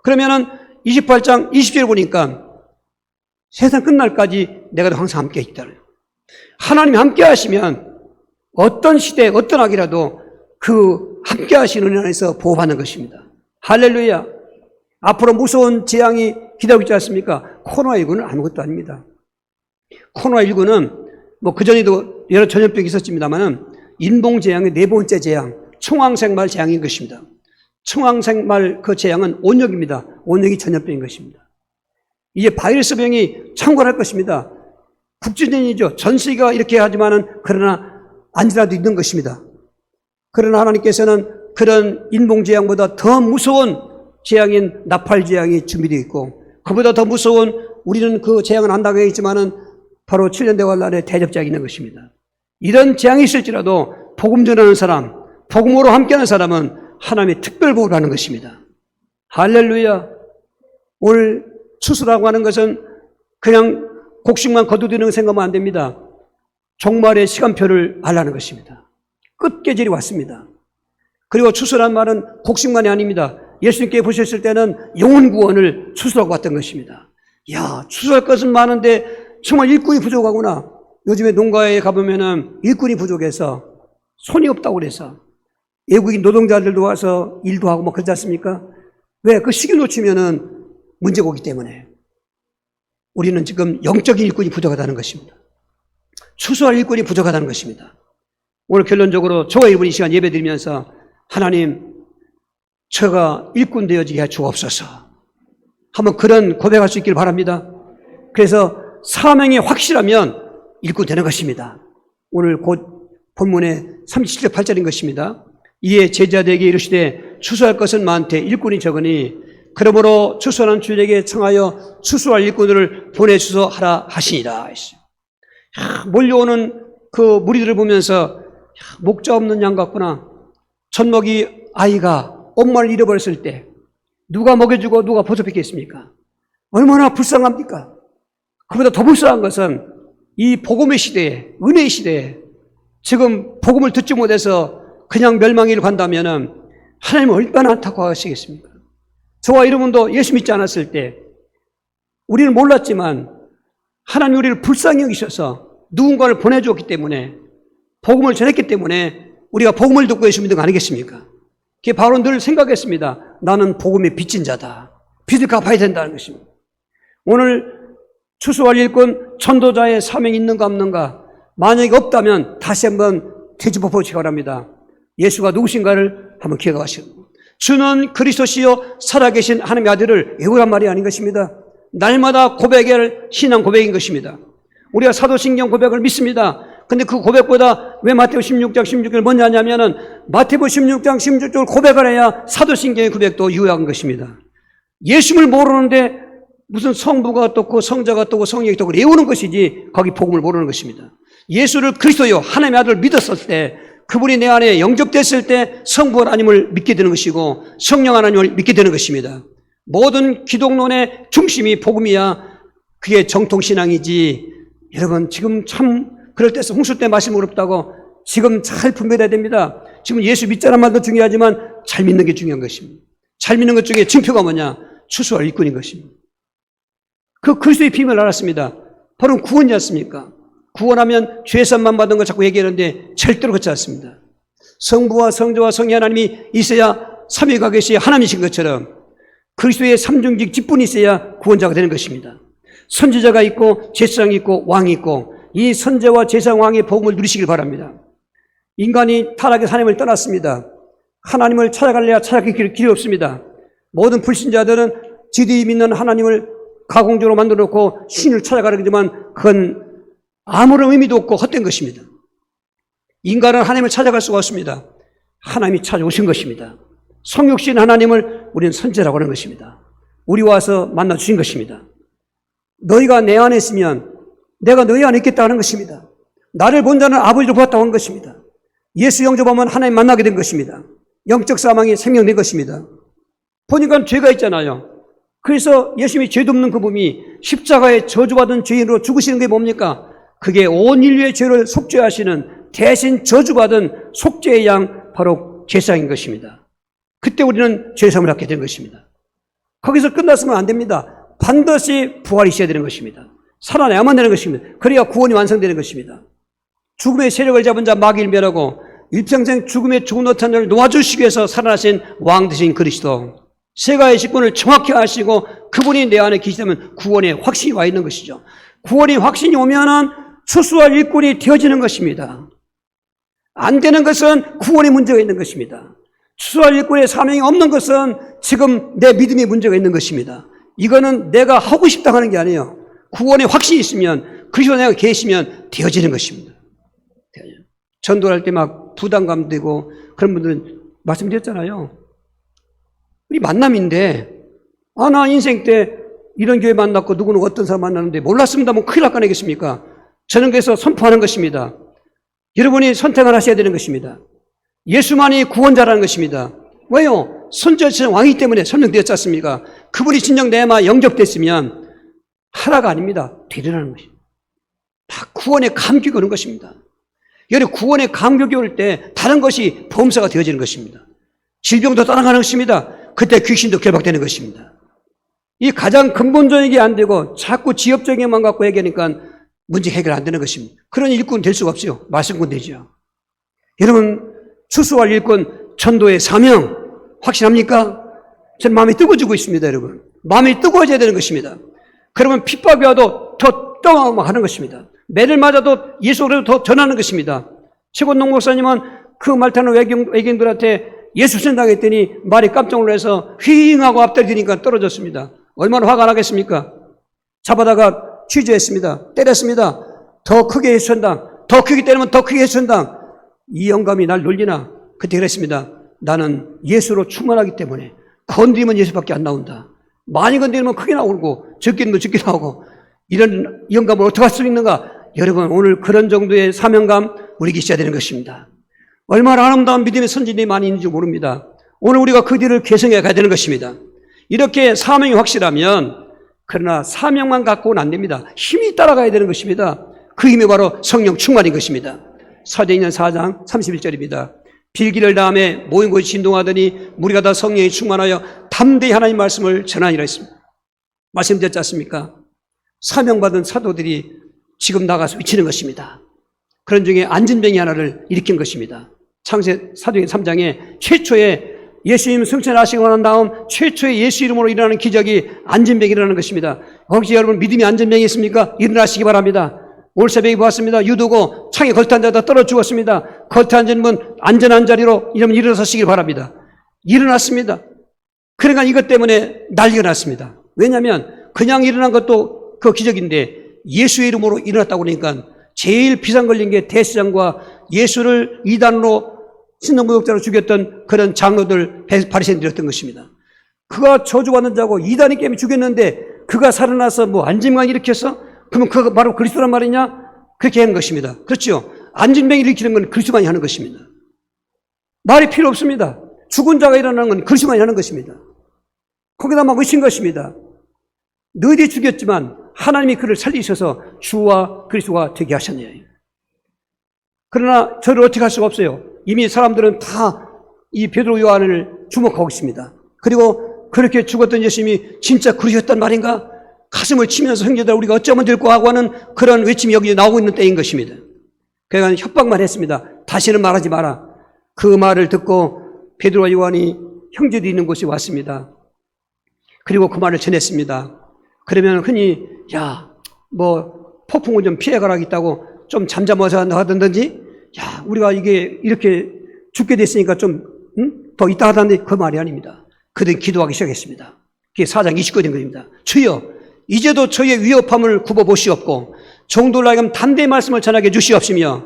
그러면은 28장 20절 보니까 세상 끝날까지 내가 항상 함께 있다. 하나님이 함께 하시면 어떤 시대, 어떤 악이라도 그 함께 하시는 은혜 안에서 보호받는 것입니다. 할렐루야. 앞으로 무서운 재앙이 기다리고 있지 않습니까? 코로나19는 아무것도 아닙니다. 코로나19는 뭐 그전에도 여러 전염병이 있었습니다만은 인봉재앙의 네 번째 재앙, 청황생말 재앙인 것입니다. 청황생말 그 재앙은 온역입니다. 온역이 전염병인 것입니다. 이제 바이러스 병이 창궐할 것입니다. 국제전이죠. 전 세계가 이렇게 하지만은 그러나 아니라도 있는 것입니다. 그러나 하나님께서는 그런 인봉재앙보다 더 무서운 재앙인 나팔재앙이 준비되어 있고 그보다 더 무서운 우리는 그 재앙은 안 당하겠지만은 바로 7년 대환란의 대접재앙이 있는 것입니다. 이런 재앙이 있을지라도 복음 전하는 사람, 복음으로 함께하는 사람은 하나님의 특별 보호를 하는 것입니다. 할렐루야. 오늘 추수라고 하는 것은 그냥 곡식만 거두드리는 생각하면 안 됩니다. 종말의 시간표를 알라는 것입니다. 끝계절이 왔습니다. 그리고 추수란 말은 곡식만이 아닙니다. 예수님께 보셨을 때는 영혼 구원을 추수라고 봤던 것입니다. 야, 추수할 것은 많은데 정말 일꾼이 부족하구나. 요즘에 농가에 가보면은 일꾼이 부족해서 손이 없다고 그래서 외국인 노동자들도 와서 일도 하고 뭐 그렇지 않습니까? 왜? 그 시기 놓치면은 문제가 오기 때문에 우리는 지금 영적인 일꾼이 부족하다는 것입니다. 추수할 일꾼이 부족하다는 것입니다. 오늘 결론적으로 저와 여러분이 이 시간 예배드리면서 하나님, 저가 일꾼 되어지게 해 주옵소서. 한번 그런 고백할 수 있기를 바랍니다. 그래서 사명이 확실하면 일꾼 되는 것입니다. 오늘 곧 본문의 37절 8절인 것입니다. 이에 제자들에게 이르시되 추수할 것은 많되 일꾼이 적으니 그러므로 추수하는 주에게 청하여 추수할 일꾼들을 보내주소 하라 하시니라. 몰려오는 그 무리들을 보면서 목자 없는 양 같구나. 젖먹이 아이가 엄마를 잃어버렸을 때 누가 먹여주고 누가 보살피겠습니까? 얼마나 불쌍합니까? 그보다 더 불쌍한 것은 이 복음의 시대에, 은혜의 시대에 지금 복음을 듣지 못해서 그냥 멸망의 길을 간다면 하나님은 얼마나 안타까워하시겠습니까? 저와 여러분도 예수 믿지 않았을 때 우리는 몰랐지만 하나님 우리를 불쌍히 여기셔서 누군가를 보내주었기 때문에 복음을 전했기 때문에 우리가 복음을 듣고 예수 믿는 거 아니겠습니까? 그게 바로 늘 생각했습니다. 나는 복음의 빚진 자다. 빚을 갚아야 된다는 것입니다. 오늘 추수할 일꾼 전도자의 사명이 있는가 없는가 만약에 없다면 다시 한번 되짚어 보시기 바랍니다. 예수가 누구신가를 한번 기억하시고, 주는 그리스도시요 살아계신 하나님의 아들을 외우란 말이 아닌 것입니다. 날마다 고백할 신앙 고백인 것입니다. 우리가 사도신경 고백을 믿습니다. 근데 그 고백보다 왜 마태복음 16장 16절을 먼저 하냐면은 마태복음 16장 16절을 고백을 해야 사도신경의 고백도 유효한 것입니다. 예수를 모르는데 무슨 성부가 떴고 성자가 떴고 성령이 떴고 외우는 것이지 거기 복음을 모르는 것입니다. 예수를 그리스도요 하나님의 아들을 믿었을 때, 그분이 내 안에 영접됐을 때 성부 하나님을 믿게 되는 것이고 성령 하나님을 믿게 되는 것입니다. 모든 기독론의 중심이 복음이야 그게 정통신앙이지. 여러분 지금 참 그럴 때서 홍수 때 마시면 어렵다고 지금 잘 분별해야 됩니다. 지금 예수 믿자는 말도 중요하지만 잘 믿는 게 중요한 것입니다. 잘 믿는 것 중에 증표가 뭐냐? 추수할 일꾼인 것입니다. 그 그리스도의 비밀을 알았습니다. 바로 구원이었습니까? 구원하면 죄산만 받은 거 자꾸 얘기하는데 절대로 그렇지 않습니다. 성부와 성자와 성령 하나님이 있어야 삼위가 계시 하나님이신 것처럼 그리스도의 삼중직 직분이 있어야 구원자가 되는 것입니다. 선지자가 있고 제사장이 있고 왕이 있고 이 선지자와 제사장 왕의 복음을 누리시길 바랍니다. 인간이 타락해서 하나님을 떠났습니다. 하나님을 찾아갈래야 찾아갈 길이 없습니다. 모든 불신자들은 지들이 믿는 하나님을 가공적으로 만들어 놓고 신을 찾아가려지만 그건 아무런 의미도 없고 헛된 것입니다. 인간은 하나님을 찾아갈 수가 없습니다. 하나님이 찾아오신 것입니다. 성육신 하나님을 우리는 선지자라고 하는 것입니다. 우리 와서 만나 주신 것입니다. 너희가 내 안에 있으면 내가 너희 안에 있겠다는 것입니다. 나를 본 자는 아버지를 보았다고 한 것입니다. 예수 영접하면 하나님 만나게 된 것입니다. 영적 사망이 생명된 것입니다. 보니까 죄가 있잖아요. 그래서 예수님이 죄도 없는 그분이 십자가에 저주받은 죄인으로 죽으시는 게 뭡니까? 그게 온 인류의 죄를 속죄하시는 대신 저주받은 속죄의 양 바로 제사장인 것입니다. 그때 우리는 죄사함을 받게 된 것입니다. 거기서 끝났으면 안 됩니다. 반드시 부활이 있어야 되는 것입니다. 살아내야만 되는 것입니다. 그래야 구원이 완성되는 것입니다. 죽음의 세력을 잡은 자 마귀를 멸하고 일평생 죽음의 죽음노탄 자를 놓아주시기 위해서 살아나신 왕 되신 그리스도, 세가의 직분을 정확히 아시고 그분이 내 안에 계시다면 구원의 확신이 와 있는 것이죠. 구원의 확신이 오면은 추수할 일꾼이 되어지는 것입니다. 안 되는 것은 구원의 문제가 있는 것입니다. 추수할 일꾼의 사명이 없는 것은 지금 내 믿음의 문제가 있는 것입니다. 이거는 내가 하고 싶다 하는 게 아니에요. 구원의 확신이 있으면 그리스도 내가 계시면 되어지는 것입니다. 전도할 때 막 부담감 되고 그런 분들은 말씀드렸잖아요. 우리 만남인데 나 인생 때 이런 교회 만났고 누구는 어떤 사람 만났는데 몰랐습니다. 뭐 큰일 날 거 아니겠습니까? 저는 그래서 선포하는 것입니다. 여러분이 선택을 하셔야 되는 것입니다. 예수만이 구원자라는 것입니다. 왜요? 선지자 왕이기 때문에 설명되었지 않습니까? 그분이 진정 내 마음에 영접됐으면 하라가 아닙니다. 되리라는 것입니다. 다 구원의 감격이 오는 것입니다. 여러분 구원의 감격이 올 때 다른 것이 범사가 되어지는 것입니다. 질병도 떠나가는 것입니다. 그때 귀신도 결박되는 것입니다. 이 가장 근본적인 게 안 되고 자꾸 지엽적인 것만 갖고 얘기하니까 문제 해결 안 되는 것입니다. 그런 일꾼 될 수가 없어요. 말씀꾼 되죠. 여러분 추수할 일꾼 전도의 사명 확신합니까? 저는 마음이 뜨거워지고 있습니다. 여러분 마음이 뜨거워져야 되는 것입니다. 그러면 핍박이 와도 더 떠나가는 것입니다. 매를 맞아도 예수를 더 전하는 것입니다. 최권동 목사님은 그 말타는 외경들한테 예수 전당했더니 말이 깜짝 놀라서 휘잉하고 앞다리니까 떨어졌습니다. 얼마나 화가 나겠습니까? 잡아다가 취재했습니다. 때렸습니다. 더 크게 예수 전당, 더 크게 때리면 더 크게 예수 전당. 이 영감이 날 놀리나? 그때 그랬습니다. 나는 예수로 충만하기 때문에 건드리면 예수밖에 안 나온다. 많이 건드리면 크게 나오고 적게는 적게 나오고 이런 영감을 어떻게 할 수 있는가? 여러분 오늘 그런 정도의 사명감 우리에게 있어야 되는 것입니다. 얼마나 아름다운 믿음의 선진이 많이 있는지 모릅니다. 오늘 우리가 그 뒤를 개성해 가야 되는 것입니다. 이렇게 사명이 확실하면 그러나 사명만 갖고는 안 됩니다. 힘이 따라가야 되는 것입니다. 그 힘이 바로 성령 충만인 것입니다. 사도행전 4장 31절입니다. 빌기를 다음에 모인 곳이 진동하더니 무리가 다 성령이 충만하여 담대히 하나님 말씀을 전하니라 했습니다. 말씀드렸지 않습니까? 사명받은 사도들이 지금 나가서 외치는 것입니다. 그런 중에 안진병이 하나를 일으킨 것입니다. 창세 사도행전 3장에 최초의 예수님 승천하시고 난 다음 최초의 예수 이름으로 일어나는 기적이 안진병이 일어나는 것입니다. 혹시 여러분 믿음이 안진병이 있습니까? 일어나시기 바랍니다. 오늘 새벽에 보았습니다. 유두고 창에 걸터 앉아다 떨어 죽었습니다. 걸터 앉은 분 안전한 자리로 이러면 일어서시길 바랍니다. 일어났습니다. 그러니까 이것 때문에 난리가 났습니다. 왜냐하면 그냥 일어난 것도 그 기적인데 예수의 이름으로 일어났다고 그러니까 제일 비상 걸린 게 대제사장과 예수를 이단으로 신동무역자로 죽였던 그런 장로들 바리새인들이었던 것입니다. 그가 저주받는 자고 이단이 깨면 죽였는데 그가 살아나서 뭐 안진병 일으켰어? 그러면 그가 바로 그리스도란 말이냐? 그렇게 하는 것입니다. 그렇죠? 안진병 일으키는 건 그리스도만이 하는 것입니다. 말이 필요 없습니다. 죽은 자가 일어나는 건 그리스도만이 하는 것입니다. 거기다 막 의신 것입니다. 너희들이 죽였지만 하나님이 그를 살리셔서 주와 그리스도가 되게 하셨네요. 그러나 저를 어떻게 할 수가 없어요. 이미 사람들은 다 이 베드로 요한을 주목하고 있습니다. 그리고 그렇게 죽었던 예수님이 진짜 그러셨단 말인가? 가슴을 치면서 형제들 우리가 어쩌면 될까 하고 하는 그런 외침이 여기 나오고 있는 때인 것입니다. 그러니까 협박만 했습니다. 다시는 말하지 마라. 그 말을 듣고 베드로와 요한이 형제들이 있는 곳에 왔습니다. 그리고 그 말을 전했습니다. 그러면 흔히 뭐 폭풍을 좀 피해가라 했다고 좀 잠잠해서 하든지 우리가 이게 이렇게 죽게 됐으니까 좀 더 있다 하던데 그 말이 아닙니다. 그들이 기도하기 시작했습니다. 그게 4장 29절인 것입니다. 주여 이제도 저희의 위협함을 굽어보시옵고 종들로 하여금 담대히 말씀을 전하게 주시옵시며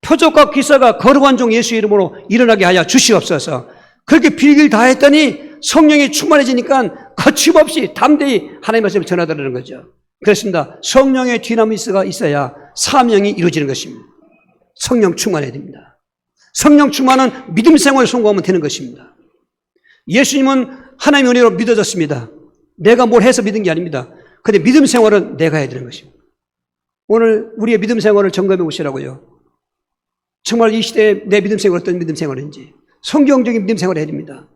표적과 기사가 거룩한 종 예수의 이름으로 일어나게 하여 주시옵소서. 그렇게 빌기를 다 했더니 성령이 충만해지니까 거침없이 담대히 하나님의 말씀을 전하더라는 거죠. 그렇습니다. 성령의 디나미스가 있어야 사명이 이루어지는 것입니다. 성령 충만해야 됩니다. 성령 충만은 믿음 생활을 성공하면 되는 것입니다. 예수님은 하나님의 은혜로 믿어졌습니다. 내가 뭘 해서 믿은 게 아닙니다. 그런데 믿음 생활은 내가 해야 되는 것입니다. 오늘 우리의 믿음 생활을 점검해 보시라고요. 정말 이 시대에 내 믿음 생활 어떤 믿음 생활인지 성경적인 믿음 생활을 해야 됩니다.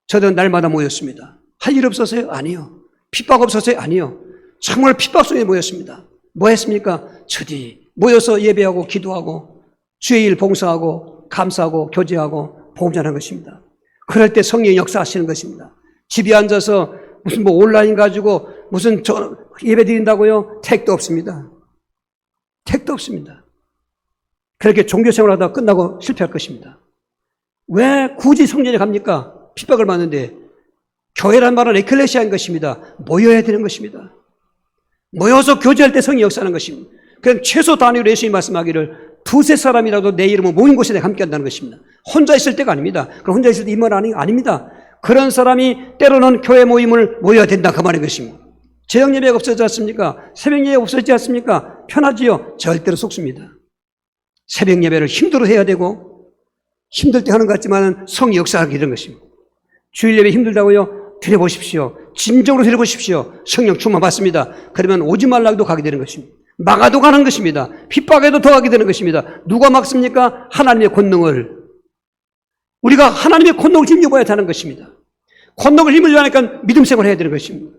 저도 날마다 모였습니다. 할 일 없었어요? 아니요. 핍박 없었어요? 아니요. 정말 핍박 속에 모였습니다. 뭐 했습니까? 저디 모여서 예배하고 기도하고 주의 일 봉사하고 감사하고 교제하고 복음 전하는 것입니다. 그럴 때 성령이 역사하시는 것입니다. 집에 앉아서 무슨 뭐 온라인 가지고 무슨 예배 드린다고요? 택도 없습니다. 택도 없습니다. 그렇게 종교생활 하다가 끝나고 실패할 것입니다. 왜 굳이 성전에 갑니까? 핍박을 받는데 교회란 말은 에클레시아인 것입니다. 모여야 되는 것입니다. 모여서 교제할 때 성이 역사하는 것입니다. 그럼 최소 단위로 예수님이 말씀하기를 두세 사람이라도 내 이름을 모인 곳에 내가 함께 한다는 것입니다. 혼자 있을 때가 아닙니다. 그럼 혼자 있을 때 이 말 아닙니다. 그런 사람이 때로는 교회 모임을 모여야 된다 그 말인 것입니다. 저녁 예배가 없어지지 않습니까? 새벽 예배가 없어지지 않습니까? 편하지요? 절대로 속습니다. 새벽 예배를 힘들어 해야 되고 힘들 때 하는 것 같지만 성이 역사하게 되는 것입니다. 주일 예배 힘들다고요? 드려보십시오. 진정으로 드려보십시오. 성령 충만 받습니다. 그러면 오지 말라고도 가게 되는 것입니다. 막아도 가는 것입니다. 핍박에도 더 가게 되는 것입니다. 누가 막습니까? 하나님의 권능을. 우리가 하나님의 권능을 힘입어야 하는 것입니다. 권능을 힘을 하니까 믿음 생활을 해야 되는 것입니다.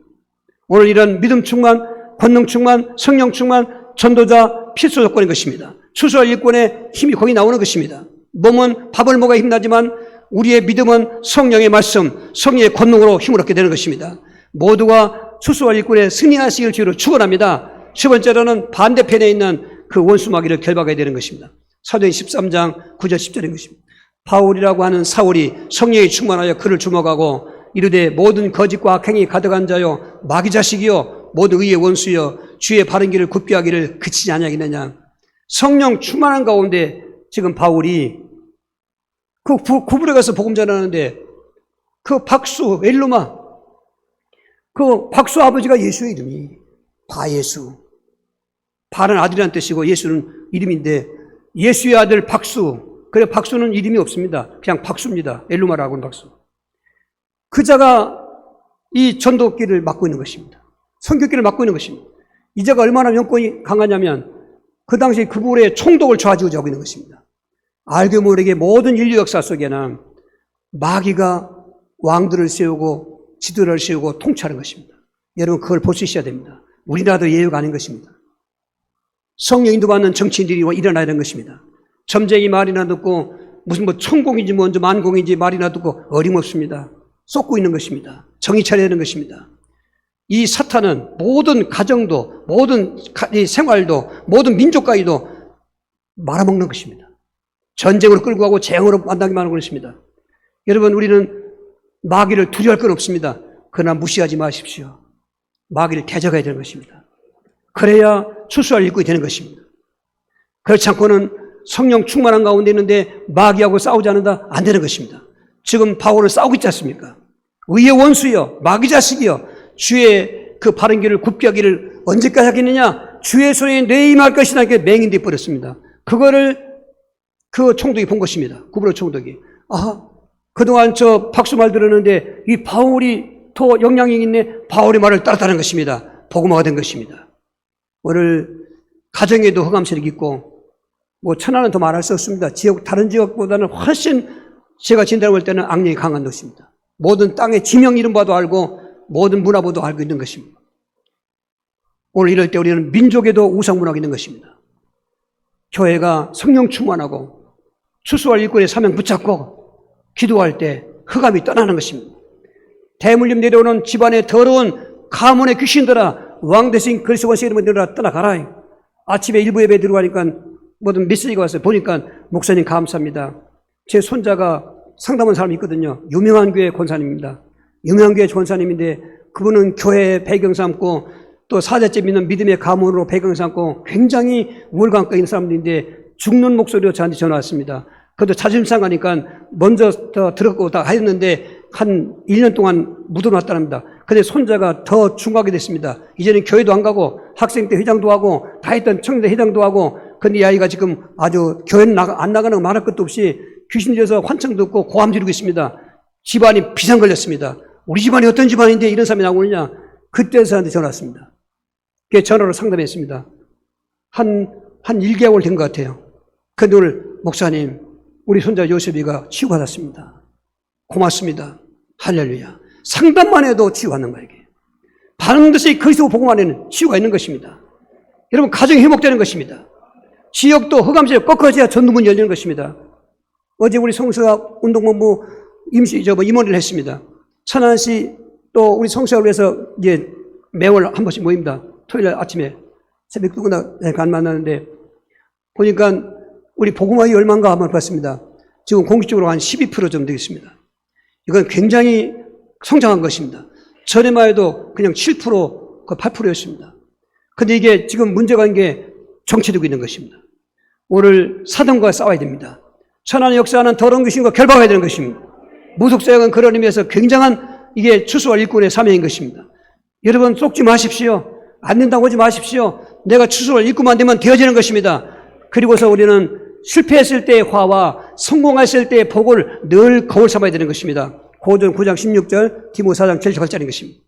오늘 이런 믿음 충만, 권능 충만, 성령 충만, 전도자 필수 조건인 것입니다. 추수할 일꾼의 힘이 거기 나오는 것입니다. 몸은 밥을 먹어야 힘나지만 우리의 믿음은 성령의 말씀, 성령의 권능으로 힘을 얻게 되는 것입니다. 모두가 추수할 일꾼의 승리하시길 주로 축원합니다. 10번째로는 반대편에 있는 그 원수마귀를 결박해야 되는 것입니다. 사도행 13장 9절 10절인 것입니다. 바울이라고 하는 사울이 성령이 충만하여 그를 주목하고 이르되 모든 거짓과 악행이 가득한 자요 마귀 자식이요 모든 의의 원수여 주의 바른 길을 굽게 하기를 그치지 아니하겠느냐. 성령 충만한 가운데 지금 바울이 그 구부려 가서 복음 전하는데 그 박수 엘루마 그 박수 아버지가 예수의 이름이 바예수. 바는 아들이라는 뜻이고 예수는 이름인데 예수의 아들 박수. 그래 박수는 이름이 없습니다. 그냥 박수입니다. 엘루마라고 하는 박수. 그 자가 이 전도길을 맡고 있는 것입니다. 선교길을 맡고 있는 것입니다. 이 자가 얼마나 영권이 강하냐면 그 당시 그굴의 총독을 좌지우지하고 있는 것입니다. 알게 모르게 모든 인류 역사 속에는 마귀가 왕들을 세우고 지도를 세우고 통치하는 것입니다. 여러분 그걸 볼 수 있어야 됩니다. 우리나라도 예외가 아닌 것입니다. 성령 인도받는 정치인들이 일어나야 하는 것입니다. 점쟁이 말이나 듣고 무슨 뭐 천공인지 뭔지 만공인지 말이나 듣고 어림없습니다. 쏟고 있는 것입니다. 정의 차려야 하는 것입니다. 이 사탄은 모든 가정도, 모든 이 생활도, 모든 민족까지도 말아먹는 것입니다. 전쟁으로 끌고 가고 재앙으로 만나기만 하는 것입니다. 여러분, 우리는 마귀를 두려워할 건 없습니다. 그러나 무시하지 마십시오. 마귀를 대적해야 되는 것입니다. 그래야 추수할 일꾼이 되는 것입니다. 그렇지 않고는 성령 충만한 가운데 있는데 마귀하고 싸우지 않는다? 안 되는 것입니다. 지금 바울은 싸우고 있지 않습니까? 의의 원수여, 마귀 자식이여, 주의 그 바른 길을 굽게 하기를 언제까지 하겠느냐? 주의 손에 내 임할 것이다. 이렇게 맹인돼 버렸습니다. 그거를 그 총독이 본 것입니다. 구브로 총독이. 아, 그동안 저 박수말 들었는데 이 바울이 더 영향이 있네. 바울의 말을 따랐다는 것입니다. 복음화가 된 것입니다. 오늘 가정에도 흑암세력이 있고, 뭐 천하는 더 말할 수 없습니다. 다른 지역보다는 훨씬 제가 진단해 볼 때는 악령이 강한 것입니다. 모든 땅의 지명 이름 봐도 알고 모든 문화 봐도 알고 있는 것입니다. 오늘 이럴 때 우리는 민족에도 우상문화가 있는 것입니다. 교회가 성령 충만하고 추수할 일꾼의 사명 붙잡고 기도할 때 흑암이 떠나는 것입니다. 대물림 내려오는 집안의 더러운 가문의 귀신들아, 왕 대신 그리스도 원수의 이름으로 내려라, 떠나가라. 아침에 일부 예배 들어가니까 모든 메시지가 왔어요. 보니까 목사님 감사합니다. 제 손자가 상담한 사람이 있거든요. 유명한 교회 권사님입니다. 유명한 교회 권사님인데 그분은 교회 배경 삼고 또 4대째 믿는 믿음의 가문으로 배경 삼고 굉장히 우월감가 있는 사람들인데 죽는 목소리로 저한테 전화 왔습니다. 그것도 자존심 상하니까 먼저 더 들었고 다 했는데 한 1년 동안 묻어놨다랍니다. 근데 손자가 더 중하게 됐습니다. 이제는 교회도 안 가고 학생 때 회장도 하고 다 했던 청년대 회장도 하고, 근데 이 아이가 지금 아주 교회는 안 나가는 거 말할 것도 없이 귀신 들여서 환청도 없고 고함 지르고 있습니다. 집안이 비상 걸렸습니다. 우리 집안이 어떤 집안인데 이런 사람이 나오느냐. 그때 저한테 전화 왔습니다. 그 전화로 상담했습니다. 한 1개월 된 것 같아요. 근데 오늘 목사님, 우리 손자 요셉이가 치유받았습니다. 고맙습니다. 할렐루야. 상담만 해도 치유받는 거예요. 반드시 그리스도 복음 안에는 치유가 있는 것입니다. 여러분, 가정이 회복되는 것입니다. 지역도 흑암세력 꺾어져야 전두문이 열리는 것입니다. 어제 우리 성서가 운동본부 임원회를 했습니다. 천안시 또 우리 성서를 위해서 이제 매월 한 번씩 모입니다. 토요일 아침에 새벽 누구나 안 만나는데 보니까 우리 복음화의 얼마인가 한번 봤습니다. 지금 공식적으로 한 12% 정도 되겠습니다. 이건 굉장히 성장한 것입니다. 전에만 해도 그냥 7%, 8%였습니다. 근데 이게 지금 문제가 있는 게 정체되고 있는 것입니다. 오늘 사단과 싸워야 됩니다. 천안의 역사는 더러운 귀신과 결박해야 되는 것입니다. 무속사역은 그런 의미에서 굉장한 이게 추수할 일꾼의 사명인 것입니다. 여러분, 속지 마십시오. 안 된다고 하지 마십시오. 내가 추수할 일꾼만 되면 되어지는 것입니다. 그리고서 우리는 실패했을 때의 화와 성공했을 때의 복을 늘 거울 삼아야 되는 것입니다. 고전 9장 16절, 디모 4장 7절짜리인 것입니다.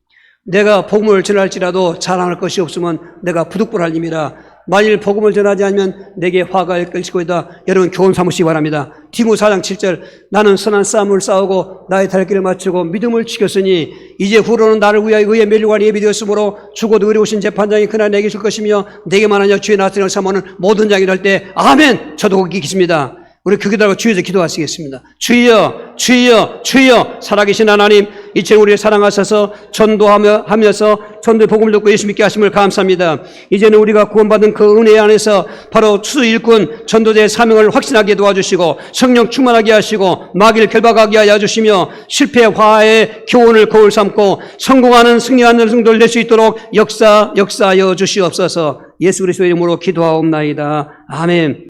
내가 복음을 전할지라도 자랑할 것이 없으면 내가 부득불할 님이라. 만일 복음을 전하지 않으면 내게 화가 일 것이고이다. 여러분, 교훈 삼으시기 바랍니다. 디모 4장 7절, 나는 선한 싸움을 싸우고 나의 달길을 마치고 믿음을 지켰으니 이제 후로는 나를 위하여 의의 멸류관이 예비되었으므로 죽어도 의로우신 재판장이 그날 내게 줄 것이며 내게만 하여 주의 나타낼 삼아는 모든 자에게 할 때 아멘. 저도 거기 있습니다. 우리 기도하고 주여서 기도하시겠습니다. 주여, 주여, 주여, 살아계신 하나님, 이제 우리를 사랑하셔서 전도하면서 전도의 복음을 듣고 예수 믿게 하심을 감사합니다. 이제는 우리가 구원받은 그 은혜 안에서 바로 추수 일꾼 전도자의 사명을 확신하게 도와주시고 성령 충만하게 하시고 마귀를 결박하게 하여 주시며 실패 화의 교훈을 거울 삼고 성공하는 승리하는 성도를 낼 수 있도록 역사하여 주시옵소서. 예수 그리스도의 이름으로 기도하옵나이다. 아멘.